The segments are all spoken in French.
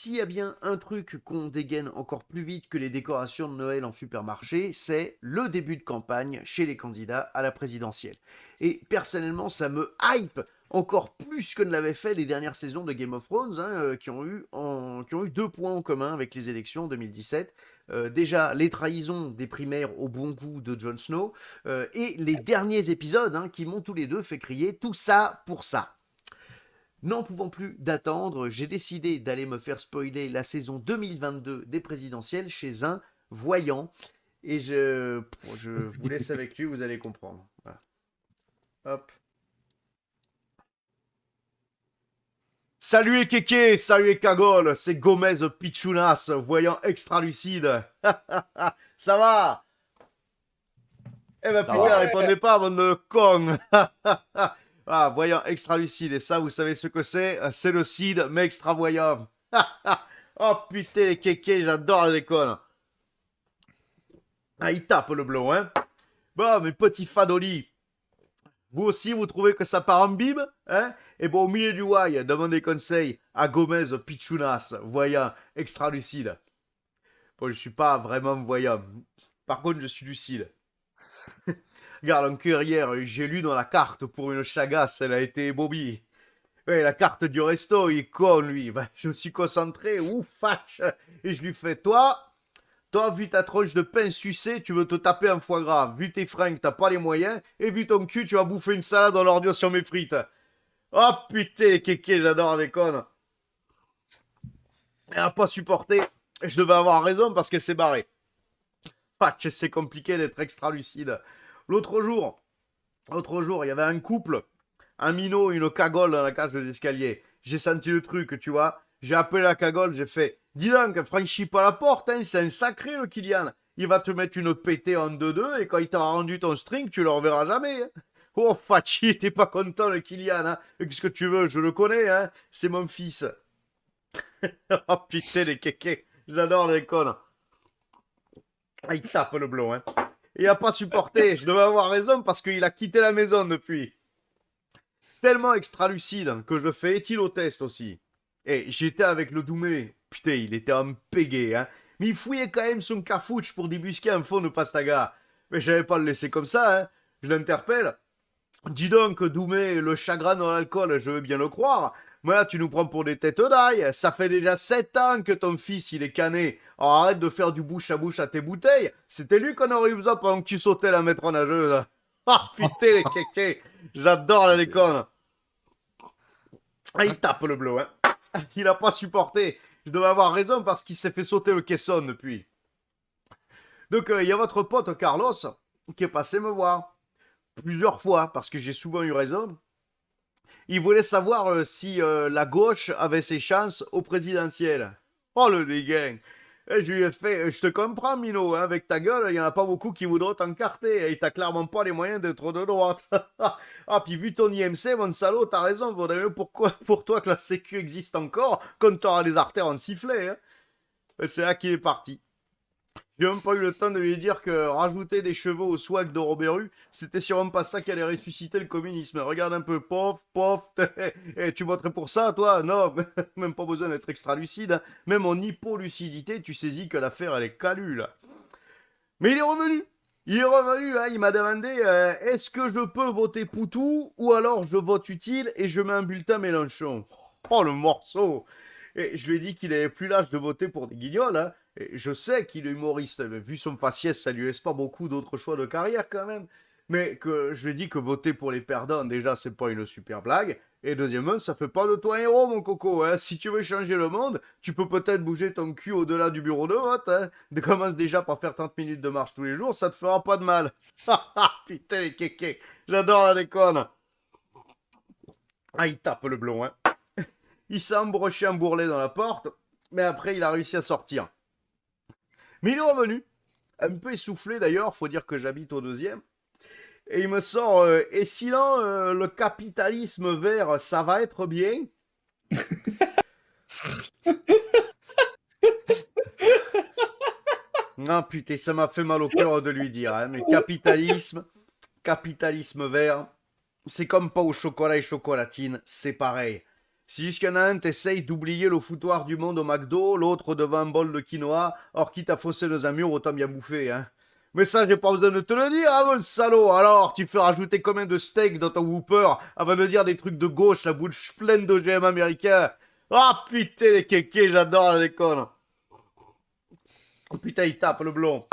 s'il y a bien un truc qu'on dégaine encore plus vite que les décorations de Noël en supermarché, c'est le début de campagne chez les candidats à la présidentielle. Et personnellement, ça me hype encore plus que ne l'avaient fait les dernières saisons de Game of Thrones, qui ont eu 2 points en commun avec les élections 2017. Déjà, les trahisons des primaires au bon goût de Jon Snow, et les derniers épisodes qui m'ont tous les deux fait crier tout ça pour ça. N'en pouvant plus d'attendre, j'ai décidé d'aller me faire spoiler la saison 2022 des présidentielles chez un voyant. Et je vous laisse avec lui, vous allez comprendre. Voilà. Hop. Salut les kékés, salut les cagoles, c'est Gomez Pichounas, voyant extra lucide. Ça va? Eh ben Ça putain, va. répondez pas, bande de cons. Ah, voyant extra lucide, et ça, vous savez ce que c'est le cid, mais extra voyant. Oh putain, les kékés, j'adore les connes. Ah, il tape le blond, hein. Bon, mes petits fadolis, vous aussi, vous trouvez que ça part en bime, hein? Et bon, au milieu du why, demandez conseil à Gomez Pichounas, voyant extra lucide. Bon, je suis pas vraiment voyant. Par contre, je suis lucide. Regarde, encore hier, j'ai lu dans la carte pour une chagasse, elle a été Bobby. Ouais, la carte du resto, il est con, lui. Ben, je me suis concentré, ouf, fâche. Et je lui fais, toi, vu ta tronche de pain sucé, tu veux te taper un foie gras. Vu tes fringues, t'as pas les moyens. Et vu ton cul, tu vas bouffer une salade dans l'ordure sur mes frites. Oh putain, les kékés, j'adore les connes. Elle a pas supporté. Je devais avoir raison parce qu'elle s'est barrée. Patch, c'est compliqué d'être extra lucide. L'autre jour, il y avait un couple, un minot, une cagole dans la cage de l'escalier. J'ai senti le truc, tu vois. J'ai appelé la cagole, j'ai fait dis donc, franchis pas la porte, hein, c'est un sacré le Kylian. Il va te mettre une pétée en 2-2 et quand il t'aura rendu ton string, tu le reverras jamais. Hein. Oh, Fachi, t'es pas content le Kylian, hein. Qu'est-ce que tu veux, je le connais, hein. C'est mon fils. Oh putain, les kékés, j'adore les connes. Ah, il tape le blond, hein. Il a pas supporté, je devais avoir raison parce qu'il a quitté la maison depuis. Tellement extra lucide que je fais éthylotest aussi. Et j'étais avec le Doumé. Putain, il était en pégé, hein. Mais il fouillait quand même son cafouche pour débusquer un fond de pastaga. Mais j'allais pas le laisser comme ça, hein. Je l'interpelle. Dis donc, Doumé, le chagrin dans l'alcool, je veux bien le croire. Mais là, tu nous prends pour des têtes d'ail. Ça fait déjà 7 ans que ton fils, il est cané. Alors arrête de faire du bouche à tes bouteilles. C'était lui qu'on aurait eu besoin pendant que tu sautais la mettre en nageuse. Ah, putain, les kékés. J'adore la déconne. Ah, il tape le bleu, hein. Il a pas supporté. Je devais avoir raison parce qu'il s'est fait sauter le caisson depuis. Donc, il y a votre pote Carlos qui est passé me voir plusieurs fois parce que j'ai souvent eu raison. Il voulait savoir si la gauche avait ses chances au présidentiel. Oh le dégain. Et je lui ai fait, je te comprends Mino, hein, avec ta gueule, il n'y en a pas beaucoup qui voudront t'encarter, et t'as clairement pas les moyens d'être de droite. Ah, puis vu ton IMC, mon salaud, t'as raison, vaudrait mieux pour toi que la sécu existe encore, quand t'auras les artères en sifflet. Hein. Et c'est là qu'il est parti. J'ai même pas eu le temps de lui dire que rajouter des chevaux au swag de Robert Rue, c'était sûrement pas ça qui allait ressusciter le communisme. Regarde un peu, pof, pof, et tu voterais pour ça, toi? Non, même pas besoin d'être extra lucide. Hein. Même en hypolucidité, tu saisis que l'affaire, elle est calue, là. Mais il est revenu. Il est revenu, hein, il m'a demandé est-ce que je peux voter Poutou ou alors je vote utile et je mets un bulletin Mélenchon. Oh, le morceau. Et je lui ai dit qu'il avait plus l'âge de voter pour des guignols. Hein. Et je sais qu'il est humoriste, mais vu son faciès, ça lui laisse pas beaucoup d'autres choix de carrière quand même. Mais que je lui ai dit que voter pour les perdants, déjà, c'est pas une super blague. Et deuxièmement, ça fait pas de toi un héros, mon coco. Hein. Si tu veux changer le monde, tu peux peut-être bouger ton cul au-delà du bureau de vote. Hein. Commence déjà par faire 30 minutes de marche tous les jours, ça te fera pas de mal. Putain, les kékés. J'adore la déconne. Ah, il tape le blond, hein. Il s'est embroché un bourrelet dans la porte, mais après, il a réussi à sortir. Mais il est revenu. Un peu essoufflé d'ailleurs, faut dire que j'habite au deuxième. Et il me sort, et sinon, le capitalisme vert, ça va être bien. Ah putain, ça m'a fait mal au cœur de lui dire, hein, mais capitalisme vert, c'est comme pas au chocolat et chocolatine, c'est pareil. Si jusqu'il y en a un, t'essayes d'oublier le foutoir du monde au McDo, l'autre devant un bol de quinoa, or quitte à foncer dans un mur, autant bien bouffer, hein. Mais ça, j'ai pas besoin de te le dire, hein, mon salaud. Alors, tu fais rajouter combien de steaks dans ton Whopper avant de dire des trucs de gauche, la bouche pleine d'OGM américain. Ah, putain, les kékés, j'adore la déconne. Oh putain, il tape le blond.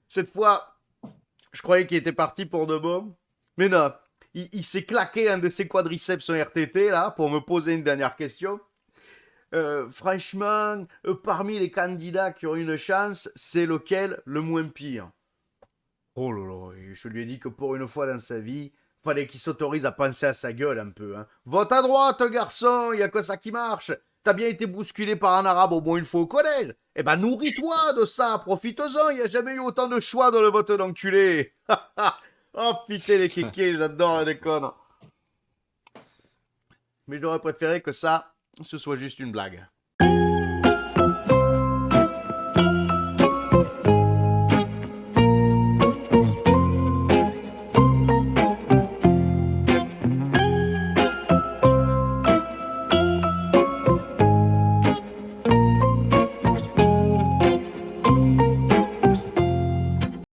Cette fois, je croyais qu'il était parti pour de bon. Mais non, il s'est claqué un de ses quadriceps en RTT, là, pour me poser une dernière question. Franchement, parmi les candidats qui ont une chance, c'est lequel le moins pire? Oh là là, et je lui ai dit que pour une fois dans sa vie, fallait qu'il s'autorise à penser à sa gueule un peu. Hein. Vote à droite, garçon, y a que ça qui marche. T'as bien été bousculé par un arabe au moins une fois au collège. Eh ben nourris-toi de ça, profite-en, y a jamais eu autant de choix dans le vote d'enculé. Oh putain les kékés, j'adore la déconne. Mais j'aurais préféré que ça, ce soit juste une blague.